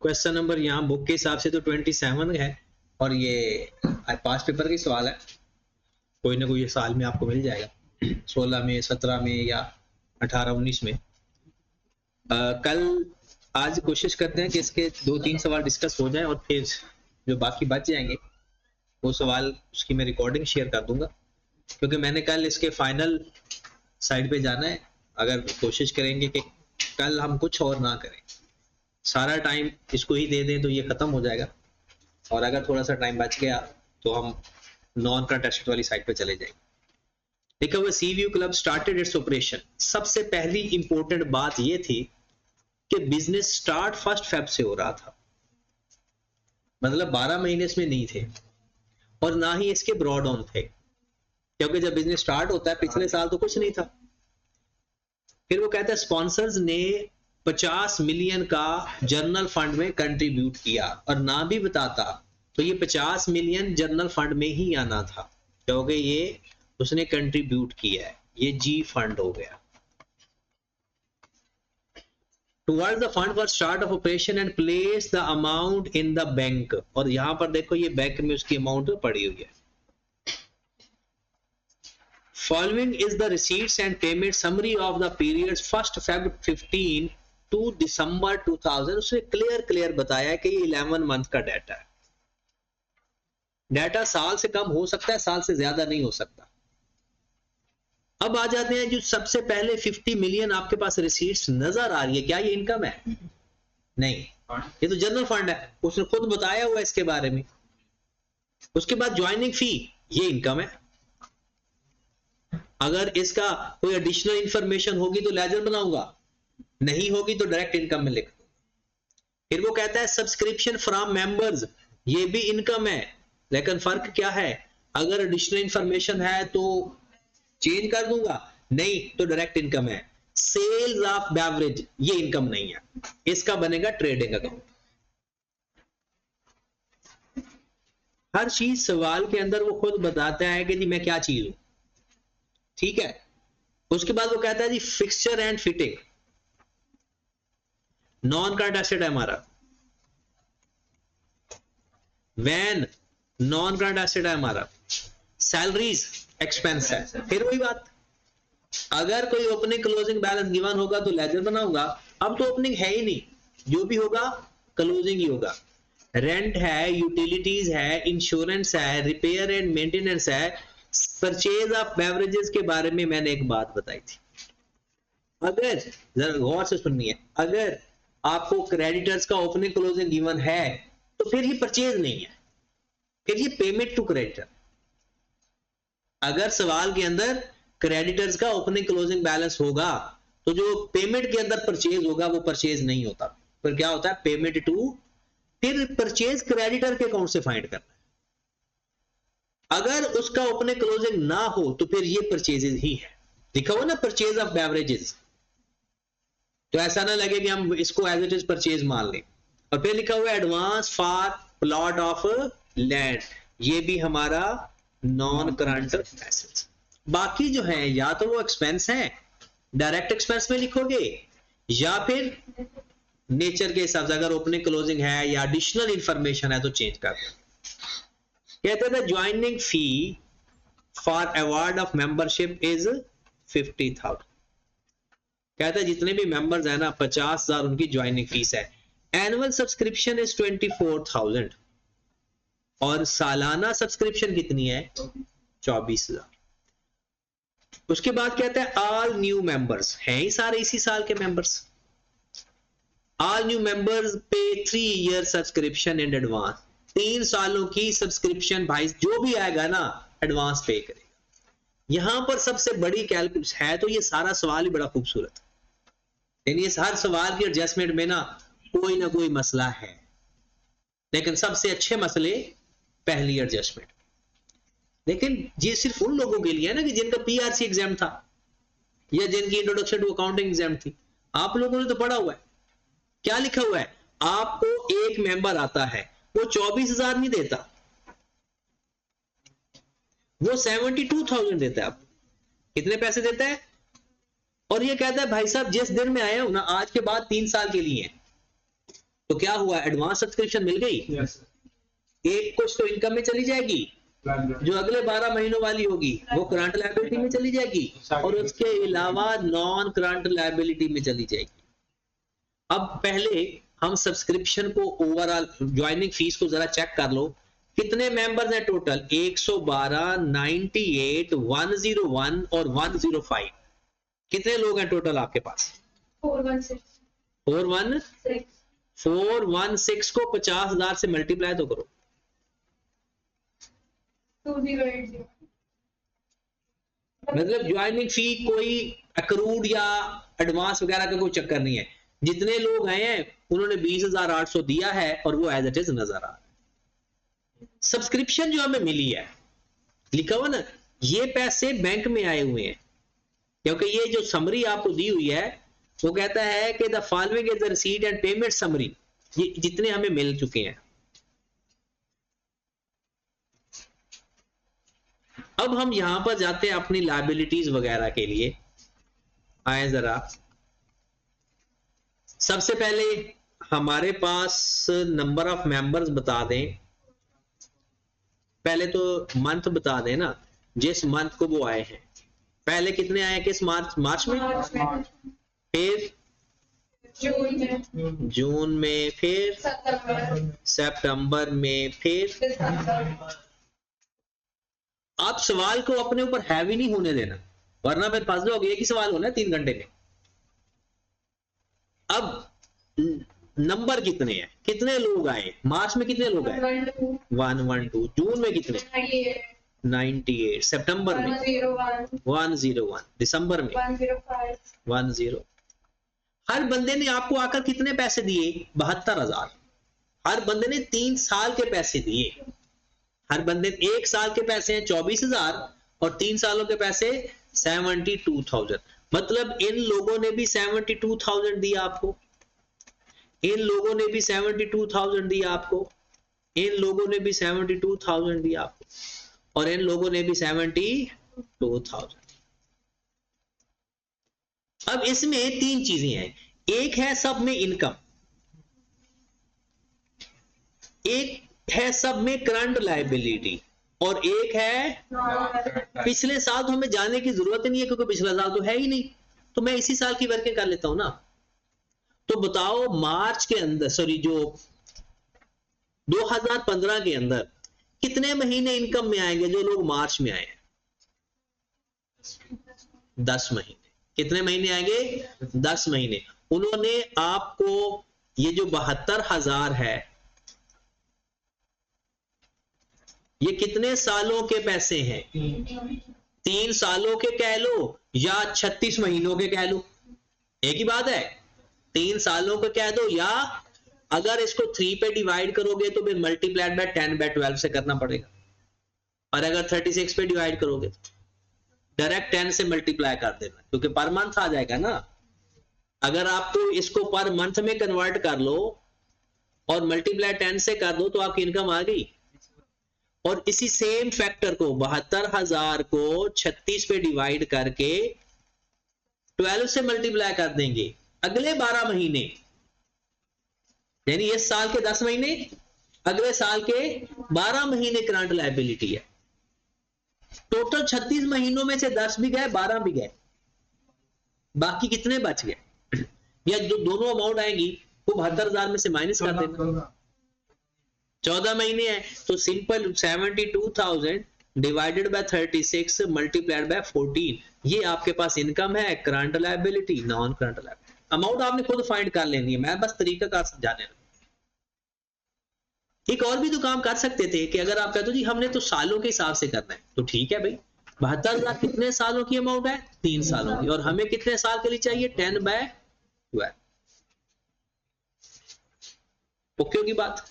Question number यहाँ book के हिसाब से तो 27 है और ये पास पेपर का सवाल है, कोई ना कोई साल में आपको मिल जाएगा 16 में 17 में या 18-19 में। कल आज कोशिश करते हैं कि इसके 2-3 सवाल डिस्कस हो जाए और फिर जो बाकी बच जाएंगे वो सवाल उसकी मैं रिकॉर्डिंग शेयर कर दूंगा, क्योंकि मैंने कल इसके फाइनल साइड पे जाना है। अगर कोशिश करेंगे कि कल हम कुछ और ना करें, सारा टाइम इसको ही दे दें तो ये खत्म हो जाएगा, और अगर थोड़ा सा टाइम बच गया तो हम नॉन करंट एसेट वाली साइड पे चले जाएंगे। देखा हुआ सीवीयू क्लब स्टार्टेड इट्स ऑपरेशन। सबसे पहली इंपॉर्टेंट बात ये थी कि बिजनेस स्टार्ट 1 फ़रवरी से हो रहा था, मतलब 12 महीने इसमें नहीं थे और ना ही इसके ब्रॉड ऑन थे, क्योंकि जब बिजनेस स्टार्ट होता है पिछले साल तो कुछ नहीं था। फिर वो कहता है स्पॉन्सर्स ने 50 मिलियन का जर्नल फंड में कंट्रीब्यूट किया, और ना भी बताता तो ये 50 मिलियन जर्नल फंड में ही आना था, क्योंकि ये उसने कंट्रीब्यूट किया है, ये जी फंड हो गया। Towards the fund for start of operation and place the amount in the bank, और यहां पर देखो ये बैंक में उसकी अमाउंट पड़ी हुई है। Following is the receipts and payment summary of the periods 1 February 15 to December 2000। उसने क्लियर बताया कि ये 11 मंथ का डाटा है। डाटा साल से कम हो सकता है, साल से ज्यादा नहीं हो सकता। अब आ जाते हैं जो सबसे पहले 50 मिलियन आपके पास रिसीट्स नजर आ रही है, क्या ये इनकम है? नहीं, ये तो जनरल फंड है, उसने खुद बताया हुआ है इसके बारे में। उसके बाद ज्वाइनिंग फी, ये इनकम है। अगर इसका कोई एडिशनल इंफॉर्मेशन होगी तो लेजर बनाऊंगा, नहीं होगी तो डायरेक्ट इनकम में लिख दूंगा। फिर वो कहता है सब्सक्रिप्शन फ्रॉम मेंबर्स, ये भी इनकम है, लेकिन फर्क क्या है? अगर एडिशनल इंफॉर्मेशन है तो चेंज कर दूंगा, नहीं तो डायरेक्ट इनकम है। सेल्स ऑफ बेवरेज, ये इनकम नहीं है, इसका बनेगा ट्रेडिंग अकाउंट। हर चीज सवाल के अंदर वो खुद बताता है कि जी मैं क्या चीज हूं, ठीक है। उसके बाद वो कहता है जी fixture and fitting, non current asset है हमारा। वैन नॉन करंट एसेट है हमारा। सैलरीज एक्सपेंस है। फिर वही बात, अगर कोई ओपनिंग क्लोजिंग बैलेंस गिवन होगा तो लेजर बनाऊंगा, अब तो ओपनिंग है ही नहीं, जो भी होगा क्लोजिंग ही होगा। रेंट है, यूटिलिटीज है, इंश्योरेंस है, रिपेयर एंड मेंटेनेंस है। परचेज ऑफ बेवरेजेस के बारे में मैंने एक बात बताई थी, अगर जरा गौर से सुनिए, अगर आपको क्रेडिटर्स का ओपनिंग क्लोजिंग गिवन है तो फिर ये परचेज नहीं है, फिर ये पेमेंट टू क्रेडिटर। अगर सवाल के अंदर क्रेडिटर्स का ओपनिंग क्लोजिंग बैलेंस होगा तो जो पेमेंट के अंदर परचेज होगा वो परचेज नहीं होता, फिर क्या होता है? पेमेंट टू, फिर परचेज क्रेडिटर के अकाउंट से फाइंड करना है। अगर उसका ओपनिंग क्लोजिंग ना हो तो फिर ये परचेजेस ही है। लिखा हुआ ना परचेज ऑफ बेवरेजेस, तो ऐसा ना लगे कि हम इसको एज इट इज परचेज मान लें। और फिर लिखा हुआ है advance for plot of land, ये भी हमारा नॉन करंट एसेट्स। बाकी जो है या तो वो एक्सपेंस है, डायरेक्ट एक्सपेंस में लिखोगे, या फिर नेचर के हिसाब से अगर ओपनिंग क्लोजिंग है या एडिशनल इंफॉर्मेशन है तो चेंज कर दो। कहते थे joining fee for award of membership is 50,000। कहता है जितने भी मेंबर्स है ना 50,000 उनकी ज्वाइनिंग फीस है। एनुअल सब्सक्रिप्शन इज 24,000 और सालाना सब्सक्रिप्शन कितनी है? 24,000। उसके बाद कहता है ऑल न्यू मेंबर्स, हैं ही सारे इसी साल के मेंबर्स। ऑल न्यू मेंबर्स पे 3 ईयर सब्सक्रिप्शन इन एडवांस, 3 सालों की सब्सक्रिप्शन भाई जो भी आएगा ना एडवांस पे करेगा। यहां पर सबसे बड़ी कैलकुलेशन है, तो ये सारा सवाल ही बड़ा खूबसूरत है, यानी इस हर सवाल की एडजस्टमेंट में ना कोई मसला है, लेकिन सबसे अच्छे मसले पहली एडजस्टमेंट। लेकिन ये सिर्फ उन लोगों के लिए है ना कि जिनका पीआरसी एग्जाम था या जिनकी इंट्रोडक्शन टू अकाउंटिंग एग्जाम थी। आप लोगों ने तो पढ़ा हुआ है, क्या लिखा हुआ है? आपको एक मेंबर आता है, वो 24,000 नहीं देता, वो 72,000 देता है। आपको कितने पैसे देता है? और ये कहता है भाई साहब जिस दिन में आया हूं ना, आज के बाद 3 साल के लिए, तो क्या हुआ, एडवांस सब्सक्रिप्शन मिल गई, एक कुछ तो इनकम में चली जाएगी, जो अगले 12 महीनों वाली होगी वो करंट लायबिलिटी में चली जाएगी, और उसके अलावा नॉन करंट लायबिलिटी में चली जाएगी। अब पहले हम सब्सक्रिप्शन को ओवरऑल ज्वाइनिंग फीस को जरा चेक कर लो, कितने मेंबर्स हैं टोटल, 112, 98, 101 और 105, कितने लोग हैं टोटल आपके पास, 416 को 50,000 से मल्टीप्लाई तो करो, 2080। मतलब ज्वाइनिंग फी कोई अक्रूड या एडवांस वगैरह का कोई चक्कर नहीं है, जितने लोग आए हैं उन्होंने 20,800 दिया है और वो एज इट इज नजर आ रहा है। सब्सक्रिप्शन जो हमें मिली है, लिखा हुआ ना, ये पैसे बैंक में आए हुए हैं, क्योंकि ये जो समरी आपको दी हुई है वो कहता है कि the following is the receipt and payment summary, ये जितने हमें मिल चुके हैं। अब हम यहां पर जाते हैं अपनी लायबिलिटीज वगैरह के लिए, आए जरा। सबसे पहले हमारे पास नंबर ऑफ मेंबर्स बता दें, पहले तो मंथ बता दें ना, जिस मंथ को वो आए हैं, पहले कितने आए, किस मार्च में, फिर जून में, फिर सितंबर में, फिर आप सवाल को अपने ऊपर हैवी नहीं होने देना, वरना फिर फंस जाओगे, एक ही सवाल होना है 3 घंटे में। अब नंबर कितने हैं, कितने लोग आए, मार्च में कितने लोग आए, 112, जून में कितने, 98, सितंबर में 101, दिसंबर में 10। हर बंदे ने आपको आकर कितने पैसे दिए, 72,000। हर बंदे ने 3 साल के पैसे दिए, हर बंदे 1 साल के पैसे हैं 24,000 और 3 सालों के पैसे 72,000। मतलब इन लोगों ने भी 72,000 दिया आपको, इन लोगों ने भी 72,000 दिया आपको, इन लोगों ने भी 72,000 दिया आपको, और इन लोगों ने भी 72,000। अब इसमें 3 चीजें हैं, एक है सब में इनकम, एक है सब में करंट लायबिलिटी, और एक है पिछले साल। तो हमें जाने की जरूरत नहीं है क्योंकि पिछला साल तो है ही नहीं, तो मैं इसी साल की वर्किंग कर लेता हूं ना। तो बताओ मार्च के अंदर, सॉरी जो 2015 के अंदर कितने महीने इनकम में आएंगे, जो लोग मार्च में आए, 10 महीने। कितने महीने आएंगे, 10 महीने। उन्होंने आपको ये जो 72,000 है, ये कितने सालों के पैसे हैं, 3 सालों के कह लो या 36 महीनों के कह लो, एक ही बात है। 3 सालों के कह दो, या अगर इसको 3 पे डिवाइड करोगे तो फिर मल्टीप्लाइड बाय 10/12 से करना पड़ेगा, और अगर 36 पे डिवाइड करोगे तो डायरेक्ट 10 से मल्टीप्लाई कर देना, क्योंकि पर मंथ आ जाएगा ना। अगर आप तो इसको पर मंथ में कन्वर्ट कर लो और मल्टीप्लाई 10 से कर दो तो आपकी इनकम आ गई। और इसी सेम फैक्टर को 72,000 को 36 पे डिवाइड करके 12 से मल्टीप्लाई कर देंगे, अगले 12 महीने, यानी इस साल के 10 महीने, अगले साल के 12 महीने करंट लायबिलिटी है। टोटल 36 महीनों में से 10 भी गए, 12 भी गए, बाकी कितने बच गए, या जो दोनों अमाउंट आएंगी वो 72,000 में से माइनस कर देना। 14 महीने है तो simple 72,000 divided by 36 multiplied by 14, ये आपके पास इनकम है, current liability, non current liability. Amount आपने खुद फाइंड कर लेनी है, मैं बस तरीका कार समझाने लगा। एक और भी तो काम कर सकते थे कि अगर आप कहते हो जी हमने तो सालों के हिसाब से करना है, तो ठीक है भाई, 72,000 कितने सालों की अमाउंट है, 3 सालों की, और हमें कितने साल के लिए चाहिए, 10/12। ओके की बात।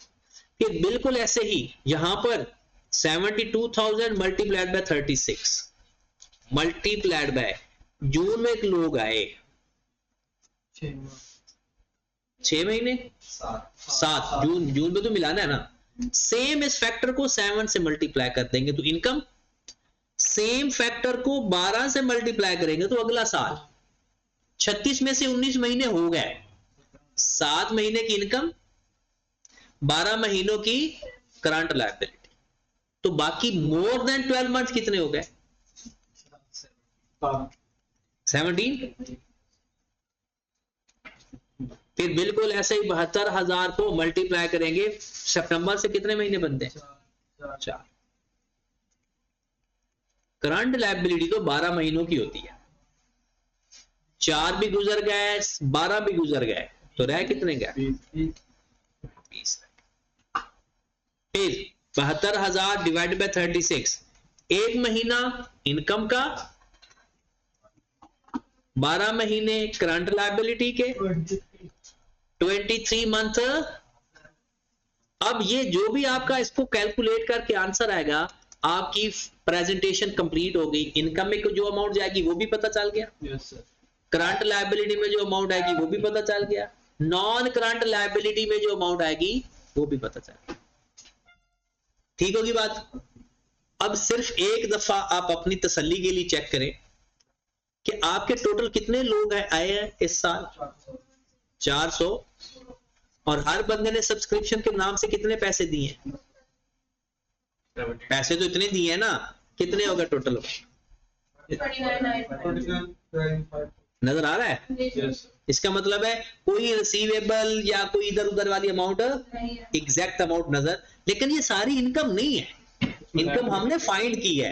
कि बिल्कुल ऐसे ही यहां पर 72,000 मल्टीप्लाइड बाय 36 मल्टीप्लाइड बाय, जून में एक लोग आए 6 महीने 7, जून में तो मिलाना है ना, सेम इस फैक्टर को 7 से मल्टीप्लाई कर देंगे तो इनकम, सेम फैक्टर को 12 से मल्टीप्लाई करेंगे तो अगला साल, 36 में से 19 महीने हो गए, 7 महीने की इनकम 12 महीनों की करंट लायबिलिटी। तो बाकी मोर देन 12 मंथ कितने हो गए? 17। फिर बिल्कुल ऐसे ही 72,000 को मल्टीप्लाई करेंगे, सितंबर से कितने महीने बनते हैं? 4। करंट लायबिलिटी तो 12 महीनों की होती है, 4 भी गुजर गए, 12 भी गुजर गए, तो रह कितने गए? 20। फिर 72,000 डिवाइड बाय 36, एक महीना इनकम का, 12 महीने करंट लायबिलिटी के, 23 मंथ। अब ये जो भी आपका इसको कैलकुलेट करके आंसर आएगा, आपकी प्रेजेंटेशन कंप्लीट हो गई। इनकम में जो अमाउंट जाएगी वो भी पता चल गया, करंट लायबिलिटी में जो अमाउंट आएगी वो भी पता चल गया, नॉन करंट लायबिलिटी में जो अमाउंट आएगी वो भी पता चल गया। ठीक होगी बात? अब सिर्फ एक दफा आप अपनी तसल्ली के लिए चेक करें कि आपके टोटल कितने लोग आए हैं इस साल? 400। और हर बंदे ने सब्सक्रिप्शन के नाम से कितने पैसे दिए? पैसे तो इतने दिए ना, कितने हो गए टोटल? नजर आ रहा है? इसका मतलब है कोई रिसीवेबल या कोई इधर उधर वाली अमाउंट, एग्जैक्ट अमाउंट नजर, लेकिन ये सारी इनकम नहीं है। इनकम हमने फाइंड की है,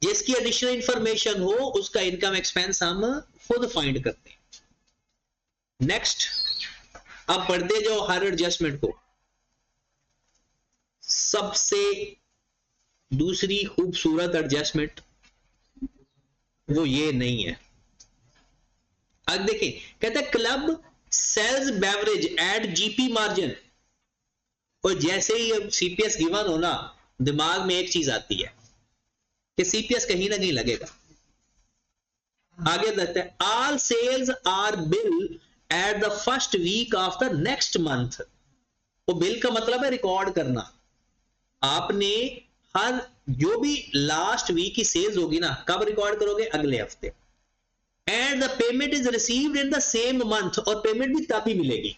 जिसकी एडिशनल इंफॉर्मेशन हो उसका इनकम एक्सपेंस हम खुद फाइंड करते हैं। नेक्स्ट, अब पढ़ते जो हर एडजस्टमेंट को। सबसे दूसरी खूबसूरत एडजस्टमेंट वो ये नहीं है। अब देखिए, कहते हैं club sales beverage at GP margin, और जैसे ही अब सीपीएस गिवन हो ना, दिमाग में एक चीज आती है कि सीपीएस कहीं ना कहीं लगेगा। आगे देखते हैं, all sales are bill at the first week of the next month. वो बिल का मतलब है रिकॉर्ड करना। आपने हर जो भी लास्ट वीक की सेल्स होगी ना, कब रिकॉर्ड करोगे? अगले हफ्ते। And the payment is received in the same month, और पेमेंट भी तभी मिलेगी।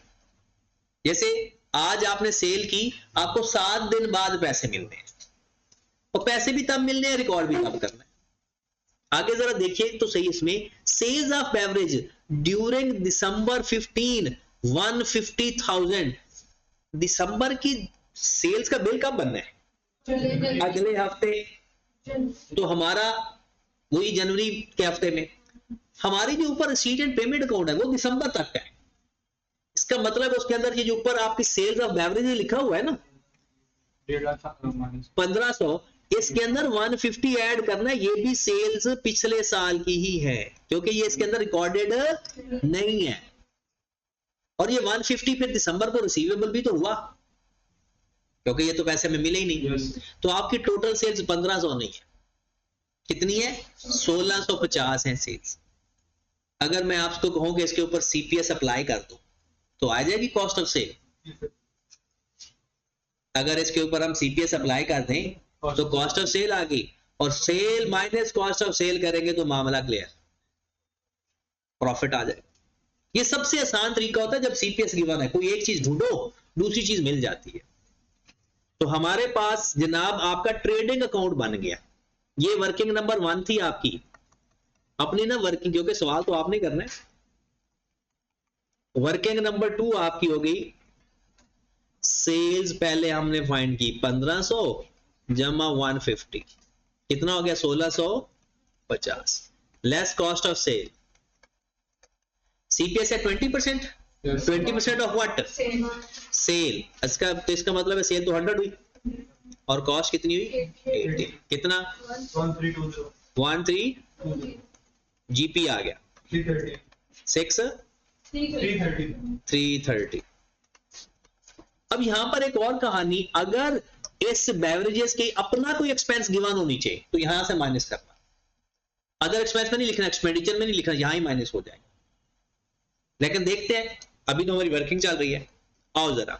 जैसे आज आपने सेल की, आपको 7 दिन बाद पैसे मिलने हैं, और पैसे भी तब मिलने हैं, रिकॉर्ड भी तब करना है। आगे जरा देखिए तो सही, इसमें सेल्स ऑफ बेवरेज ड्यूरिंग दिसंबर 15 150,000। दिसंबर की सेल्स का बिल कब बनना है? अगले हफ्ते। तो हमारा वही जनवरी के हफ्ते में। हमारी जो ऊपर रिसीट एंड पेमेंट अकाउंट है वो दिसंबर तक का है। इसका मतलब उसके अंदर ये जो ऊपर आपकी सेल्स ऑफ बेवरेज लिखा हुआ है ना 1500, इसके अंदर 150 ऐड करना है। ये भी सेल्स पिछले साल की ही है, क्योंकि ये इसके अंदर रिकॉर्डेड नहीं है। और ये 150 फिर दिसंबर को रिसीवेबल भी तो हुआ, क्योंकि ये तो पैसे में मिले ही नहीं। तो आपकी टोटल सेल्स 1500 नहीं है, कितनी है? 1650 है सेल्स। अगर मैं आपको कहूं कि इसके ऊपर सीपीएस अप्लाई कर दो तो आ जाएगी कॉस्ट ऑफ सेल। अगर इसके ऊपर हम सीपीएस अप्लाई कर दें तो कॉस्ट ऑफ सेल आ गई, और sale minus cost of sale करेंगे तो मामला क्लियर, प्रॉफिट आ जाएगा। ये सबसे आसान तरीका होता है जब सीपीएस गिवन है। कोई एक चीज ढूंढो, दूसरी चीज मिल जाती है। तो हमारे पास जनाब आपका ट्रेडिंग अकाउंट बन गया। ये वर्किंग नंबर 1 थी आपकी अपनी ना वर्किंग, क्योंकि सवाल तो आपने करना है। वर्किंग नंबर 2 आपकी हो गई सेल्स। पहले हमने फाइंड की 1500 जमा 150, कितना हो गया? 1650 less cost of sale. CPS है 20%, 20% ऑफ व्हाट? सेल। इसका तो इसका मतलब है सेल तो 100 हुई, और कॉस्ट कितनी हुई? 80। कितना? 1320 जीपी आ गया 330। अब यहां पर एक और कहानी, अगर इस बेवरेजेस के अपना कोई एक्सपेंस गिवन होनी चाहिए तो यहां से माइनस करना। अदर एक्सपेंस में नहीं लिखना, एक्सपेंडिचर में नहीं लिखना, यहां ही माइनस हो जाएगा। लेकिन देखते हैं, अभी तो हमारी वर्किंग चल रही है। आओ जरा,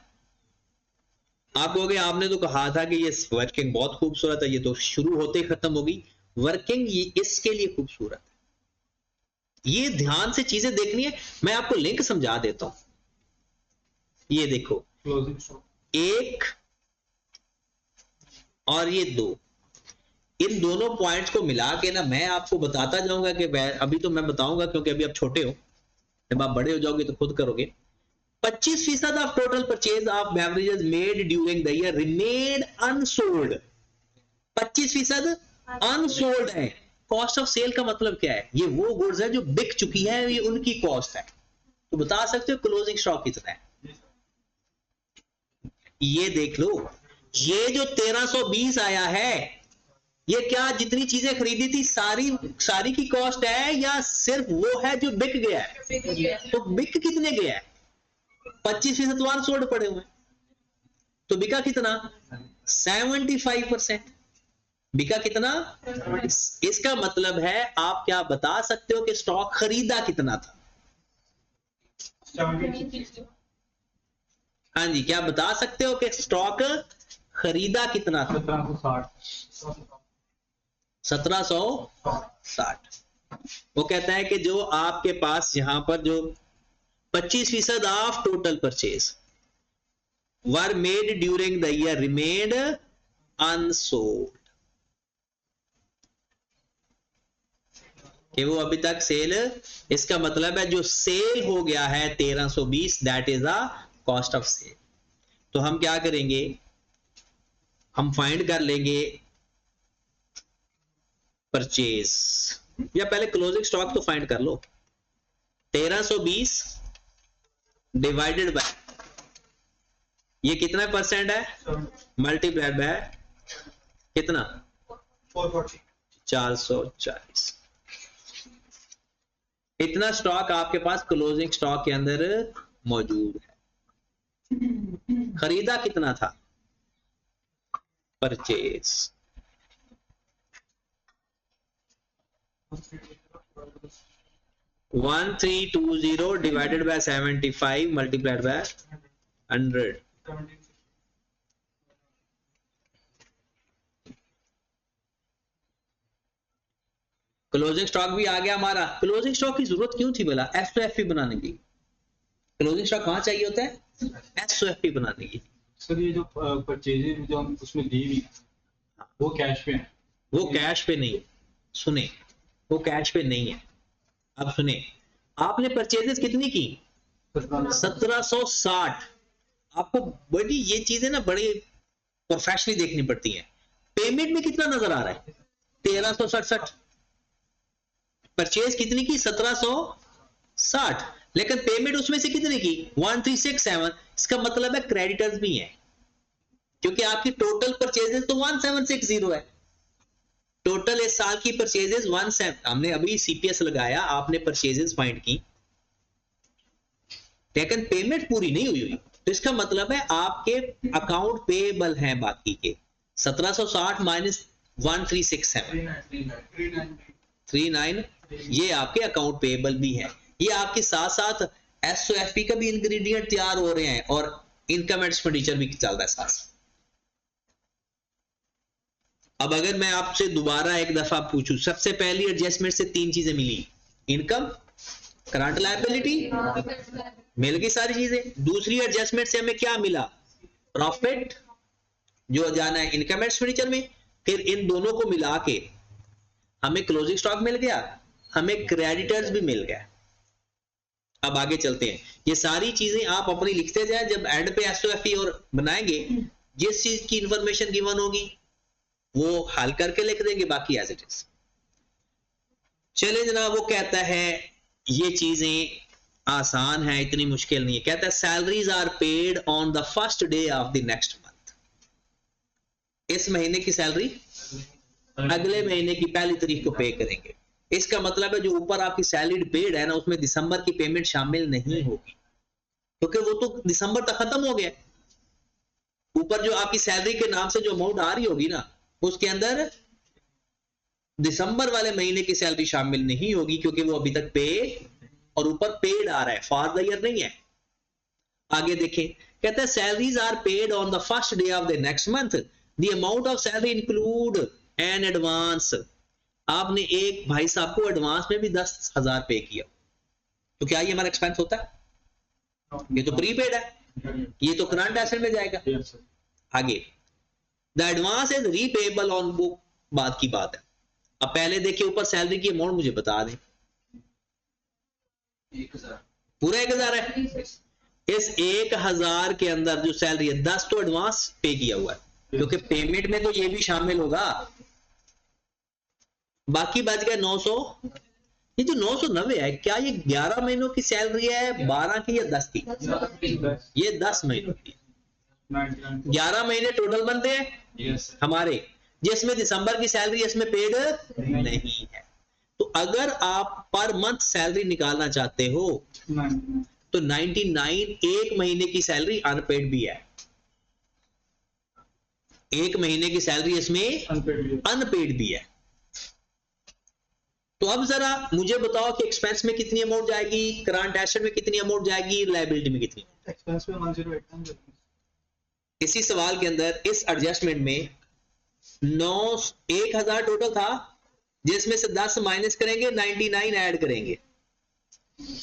आप कहोगे आपने तो कहा था कि ये वर्किंग बहुत खूबसूरत है, ये तो शुरू होते ही खत्म होगी। वर्किंग इसके लिए खूबसूरत है, ये ध्यान से चीजें देखनी है। मैं आपको लिंक समझा देता हूं। ये देखो, 1 और ये 2, इन दोनों पॉइंट्स को मिला के ना मैं आपको बताता जाऊंगा कि अभी तो मैं बताऊंगा क्योंकि अभी आप छोटे हो, जब आप बड़े हो जाओगे तो खुद करोगे। 25% of total purchase of beverages made during the year remain unsold. 25% unsold है। कॉस्ट ऑफ सेल का मतलब क्या है? ये वो गुड्स है जो बिक चुकी है, ये उनकी कॉस्ट है। तो बता सकते हो क्लोजिंग स्टॉक कितना है? ये देख लो, ये जो 1320 आया है, ये क्या जितनी चीजें खरीदी थी सारी की कॉस्ट है या सिर्फ वो है जो बिक गया है? तो बिक कितने गया है? 25% तो अनसोल्ड पड़े हुए, तो बिका कितना? 75%। बिका कितना? इसका मतलब है आप क्या बता सकते हो कि स्टॉक खरीदा कितना था? हाँ जी, क्या बता सकते हो कि स्टॉक खरीदा कितना था? 1760। वो कहता है कि जो आपके पास यहां पर जो 25% of total purchase were made during the year remained unsold, कि वो अभी तक सेल, इसका मतलब है जो सेल हो गया है 1320, that is the cost of sale. तो हम क्या करेंगे, हम फाइंड कर लेंगे परचेज, या पहले क्लोजिंग स्टॉक तो फाइंड कर लो। 1320 डिवाइडेड बाय ये कितना परसेंट है, मल्टीप्लाइड बाय कितना, 440। इतना स्टॉक आपके पास क्लोजिंग स्टॉक के अंदर मौजूद है। खरीदा कितना था? Purchase 1320 divided by 75 multiplied by 100। Closing stock भी आ गया हमारा। क्लोजिंग स्टॉक की जरूरत क्यों थी भला? एसओएफपी बनाने की। क्लोजिंग स्टॉक कहां चाहिए होता है? एसओएफपी बनाने की। सर ये जो परचेजेज जो हम उसमें दी हुई वो कैश पे है? वो कैश पे नहीं, सुने, वो कैश पे नहीं है। अब सुने, आपने परचेजेस कितनी की? 1760। आपको बड़ी ये चीजें ना बड़ी प्रोफेशनली देखनी पड़ती हैं। पेमेंट में कितना नजर आ रहा है? 1367। परचेज कितनी की? 1760, लेकिन पेमेंट उसमें से कितने की? 1367। इसका मतलब है क्रेडिटर्स भी हैं, क्योंकि आपकी टोटल परचेजेस तो 1760 है। टोटल इस साल की परचेजेस 17, हमने अभी सीपीएस लगाया, आपने परचेजेस फाइंड की, लेकिन पेमेंट पूरी नहीं हुई। तो इसका मतलब है आपके अकाउंट पेएबल हैं बाकी के 1760 माइनस 1367 39, ये आपके अकाउंट पेएबल भी है। ये आपके साथ साथ एसओएफपी का भी इंग्रेडिएंट तैयार हो रहे हैं और इनकम एंड एक्सपेंडिचर भी चल रहा है साथ। अब अगर मैं आपसे दोबारा एक दफा पूछूं, सबसे पहली एडजस्टमेंट से 3 चीजें मिली, इनकम, करंट लायबिलिटी, मिल गई सारी चीजें। दूसरी एडजस्टमेंट से हमें क्या मिला? प्रॉफिट, जो जाना है इनकम एंड एक्सपेंडिचर में। फिर इन दोनों को मिला के हमें क्लोजिंग स्टॉक मिल गया, हमें क्रेडिटर्स भी मिल गया। अब आगे चलते हैं, ये सारी चीजें आप अपनी लिखते जाए, जब एंड पे एसओएफपी और बनाएंगे, जिस चीज की इंफॉर्मेशन गिवन होगी वो हल करके लिख देंगे, बाकी एज इट इज। चले जनाब, वो कहता है ये चीजें आसान है, इतनी मुश्किल नहीं है। कहता है salaries are paid on the first day of the next month. इस महीने की सैलरी अगले महीने की पहली तारीख को पे करेंगे। इसका मतलब है जो ऊपर आपकी सैलरी पेड है ना, उसमें दिसंबर की पेमेंट शामिल नहीं होगी, क्योंकि वो तो दिसंबर तक खत्म हो गया। ऊपर जो आपकी सैलरी के नाम से जो अमाउंट आ रही होगी ना, उसके अंदर दिसंबर वाले महीने की सैलरी शामिल नहीं होगी, क्योंकि वो अभी तक पे और ऊपर पेड आ रहा है, फॉर द ईयर नहीं है। आगे देखें, कहता है salaries are paid on the first day of the next month, the amount of salary include an advance. आपने एक भाई साहब को एडवांस में भी 10,000 पे किया, तो क्या ये हमारा एक्सपेंस होता है? ये तो प्रीपेड है। ये तो करंट एसेट में जाएगा। Yes, sir. आगे the advance is repayable on book, बात की बात है। अब पहले देखिए ऊपर सैलरी की अमाउंट मुझे बता दें, 1000 पूरा 1000 है। इस 1000 के अंदर जो सैलरी है 10 तो एडवांस पे किया हुआ है, क्योंकि पेमेंट में तो ये भी शामिल होगा। बाकी बच गया 900। ये जो 990 है, क्या ये 11 महीनों की सैलरी है, 12 की या 10 की? ये 10 महीनों की। 11 महीने टोटल बनते हैं Yes, sir. हमारे, जिसमें दिसंबर की सैलरी इसमें पेड नहीं है। तो अगर आप पर मंथ सैलरी निकालना चाहते हो तो 99 एक महीने की सैलरी अनपेड भी है। एक महीने की सैलरी इसमें अनपेड भी है। तो अब जरा मुझे बताओ कि एक्सपेंस में कितनी अमाउंट जाएगी, करंट एसेट में कितनी अमाउंट जाएगी, लायबिलिटी में कितनी? एक्सपेंस में 108 इसी सवाल के अंदर इस एडजस्टमेंट में 1000 टोटल था, जिसमें से 10 माइनस करेंगे, 99 ऐड करेंगे,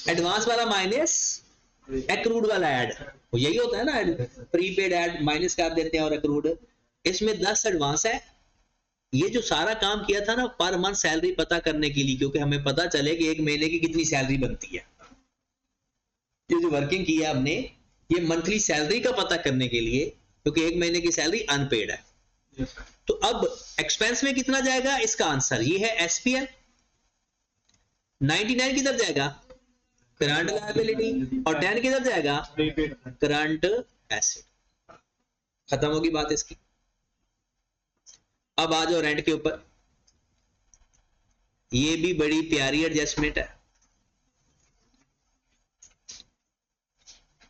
एडवांस वाला माइनस एक्रूड वाला ऐड। तो यही होता है ना, प्रीपेड ऐड माइनस कर देते हैं और एक्रूड। इसमें 10 एडवांस है। ये जो सारा काम किया था ना पर मंथ सैलरी पता करने के लिए, क्योंकि हमें पता चले कि एक महीने की कितनी सैलरी बनती है। ये जो वर्किंग की है हमने, ये मंथली सैलरी का पता करने के लिए, क्योंकि एक महीने की सैलरी अनपेड है। Yes, sir. तो अब एक्सपेंस में कितना जाएगा, इसका आंसर ये है एसपीएल। 99 किधर जाएगा, करंट लायबिलिटी, और 10 किधर जाएगा, Prepaid. Current asset. खत्म होगी बात इसकी। अब आ जाओ रेंट के ऊपर। ये भी बड़ी प्यारी एडजस्टमेंट है।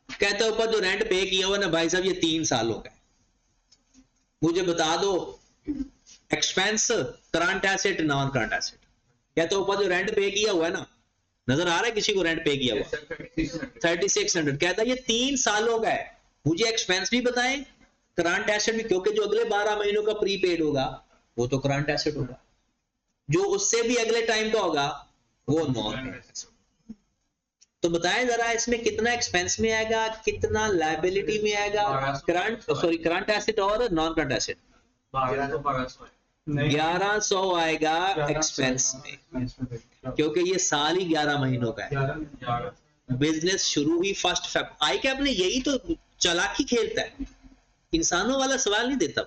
कहता है ऊपर जो रेंट पे किया हुआ ना भाई साहब, ये 3 सालों का है। मुझे बता दो expense, current asset, non current asset. कहता है ऊपर जो रेंट पे किया हुआ है ना, नजर आ रहा है किसी को रेंट पे किया हुआ? 3600। कहता है ये 3 सालों का है। मुझे एक्सपेंस भी बताएं, करंट एसेट भी, क्योंकि जो अगले 12 महीनों का प्रीपेड होगा वो तो करंट एसेट होगा, जो उससे भी अगले टाइम का होगा वो नॉन करंट एसेट। तो बताएं जरा इसमें कितना एक्सपेंस में आएगा, कितना लायबिलिटी में आएगा, करंट एसेट और नॉन करंट एसेट? 1100 आएगा एक्सपेंस में, क्योंकि ये साल ही 11 महीनों का है। बिजनेस शुरू ही 1 फेब। आई कैप ने यही तो चालाकी खेलता है, इंसानों वाला सवाल नहीं देता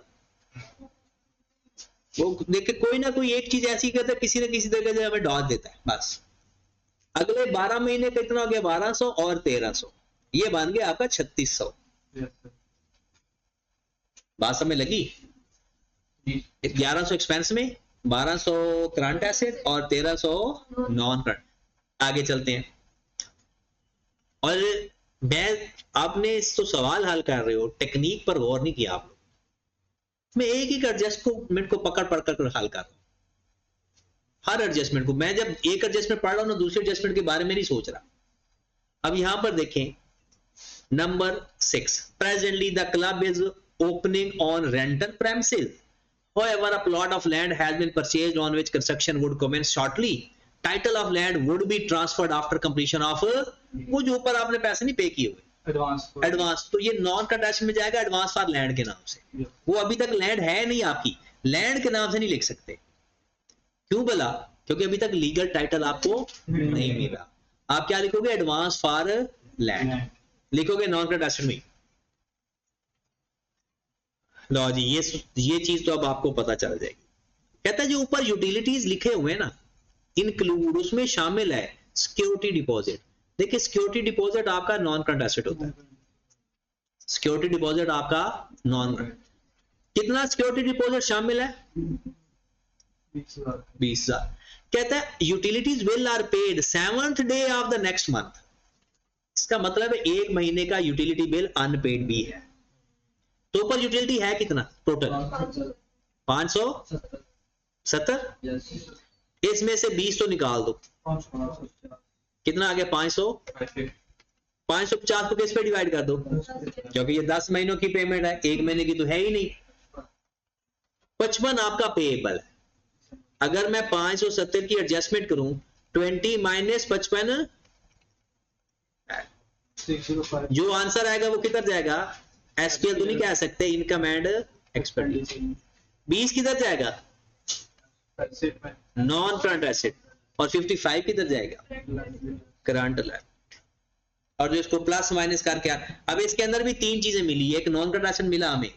वो। देखे कोई ना कोई एक चीज ऐसी करता है, किसी न किसी तरह से हमें डॉज देता है बस। अगले 12 महीने का इतना हो गया 1200 और 1300, ये बन गया आपका 3600। बात समझ लगी? 1100 एक्सपेंस में, 1200 करंट एसेट और 1300 नॉन करंट। आगे चलते हैं। और मैं, आपने इस तो सवाल हल कर रहे हो, टेक्निक पर गौर नहीं किया आप लोग। मैं एक एक एडजस्टमेंट को पकड़ पकड़ कर हल कर रहा हूं, हर एडजस्टमेंट को। मैं जब एक एडजस्टमेंट पढ़ रहा हूं ना, दूसरे एडजस्टमेंट के बारे में नहीं सोच रहा। अब यहां पर देखें number 6, presently the club is opening on rental premises, however a plot of land has been purchased on which construction would commence shortly, title of land would be transferred after completion of, वो जो ऊपर आपने पैसे नहीं पे किए हुए advance, तो ये नॉन कंडक्शन में जाएगा, एडवांस फॉर लैंड के नाम से। वो अभी तक लैंड है नहीं आपकी, लैंड के नाम से नहीं लिख सकते। क्यों बोला? क्योंकि अभी तक लीगल टाइटल आपको नहीं मिला। आप क्या लिखोगे, एडवांस फॉर लैंड लिखोगे, नॉन कंडक्शन में। लो जी, ये चीज तो अब आपको पता चल जाएगी। कहता है जो ऊपर यूटिलिटीज लिखे हुए हैं ना, इंक्लूड, उसमें शामिल है सिक्योरिटी डिपॉजिट। देखिए सिक्योरिटी डिपॉजिट आपका नॉन करंट एसेट होता है। सिक्योरिटी डिपॉजिट आपका नॉन करंट। कितना सिक्योरिटी डिपॉजिट शामिल है? 20,000। कहता है utilities bill are paid 7th day of the next month. इसका मतलब है 1 महीने का यूटिलिटी बिल अनपेड भी है। तो ऊपर यूटिलिटी है कितना टोटल? 570। इसमें से 20 तो निकाल दो, कितना आ गया? 500। 550 को किस पे डिवाइड कर दो, क्योंकि ये 10 महीनों की पेमेंट है, 1 महीने की तो है ही नहीं। 55 आपका पेएबल है। अगर मैं 570 की एडजस्टमेंट करूं, 20 माइनस 55 605 जो आंसर आएगा वो किधर जाएगा, एसपीएल तो नहीं कह सकते, इनकम एंड एक्सपेंडिचर। 20 किधर जाएगा, एसेट में नॉन करंट एसेट, और 55 किधर जाएगा, करंट लायबिलिटी। और जो इसको प्लस माइनस करके अब इसके अंदर भी तीन चीजें मिली, एक नॉन करंट एसेट मिला हमें,